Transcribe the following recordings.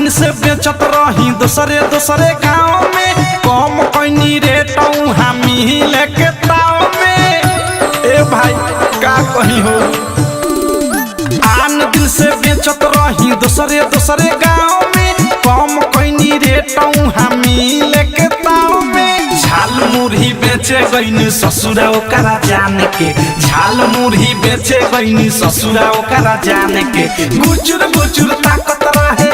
दिन से बेचत रही दूसरे दूसरे गाँव में, कम कैनी रेट हमी लेके ताव में। ए भाई का कहीं हो, आन दिन से बेचत रही दूसरे दूसरे गाँव में, कम कैनी रेट हमी लेके ताव में। झाल मुरही बेचे गईनी ससुरा ओकरा जान के, झाल मुरही बेचे गईनी ससुरा ओकरा जान के। गुचुर गुचुर ताकत रहे,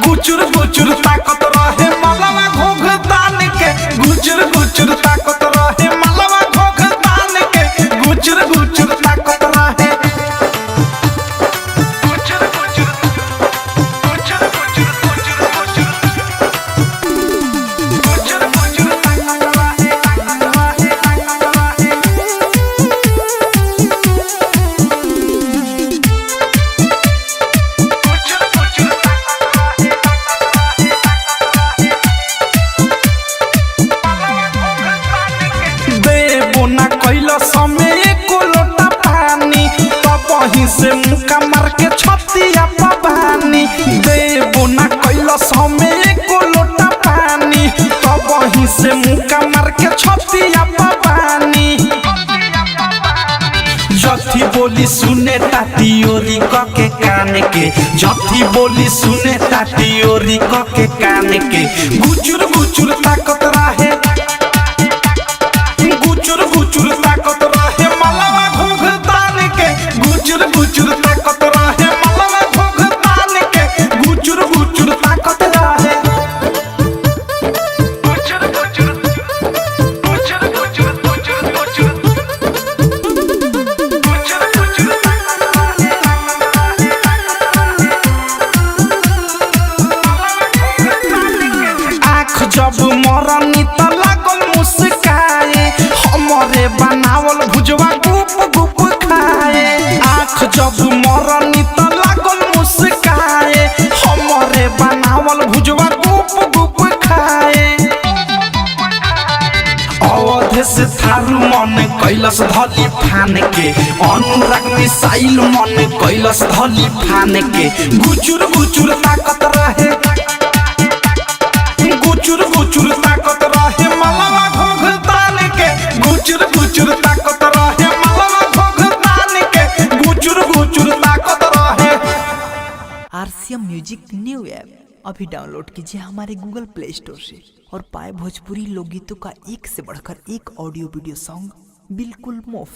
गुचुर गुचुर ताकत रहे मलवा घोघ तान के, गुचुर गुचुर ताकत रहे मलवा घोघ तान के, गुचुर गुचुर ताकत रहे। समय को लोटा पानी तब से मुका मार के छतिया पबानी, देबो ना कैला समय को लोटा पानी तब से मुका मार के छतिया पबानी। जथी बोली सुने ताती ओरी के कान के, जथी बोली सुने ताती ओरी के कान के। गुचुर गुचुर ताकत रहे, गुचुर गुचुर ताकत रहे मलवा घोघ तान के, गुचुर गुचुर ताकत रहे मलवा घोघ तान के, गुचुर गुचुर ताकत रहे। गुचुर गुचुर गुचुर गुचुर गुचुर गुचुर गुचुर गुचुर आँख जब मरनी त लागल मुस्काए, हमरे बनावल भुजवा गुप गुप खाए। आँख जब मरनी त लागल मुस्काए, हमरे बनावल भुजवा गुप गुप खाए। अवध से थारू मन कैलस धली फान के, अनुराग मिसाइल मन कैलस धली फान के। गुचुर गुचुर ताकत रहे, गुचुर गुचुर ताकत रहे मलवा घोघ तान के, गुचुर गुचुर ताकत रहे मलवा घोघ तान के, गुचुर गुचुर ताकत रहे। RCM म्यूजिक न्यू ऐप अभी डाउनलोड कीजिए हमारे गूगल प्ले स्टोर से और पाए भोजपुरी लोकगीतों का एक से बढ़कर एक ऑडियो वीडियो सॉन्ग बिल्कुल मुफ्त।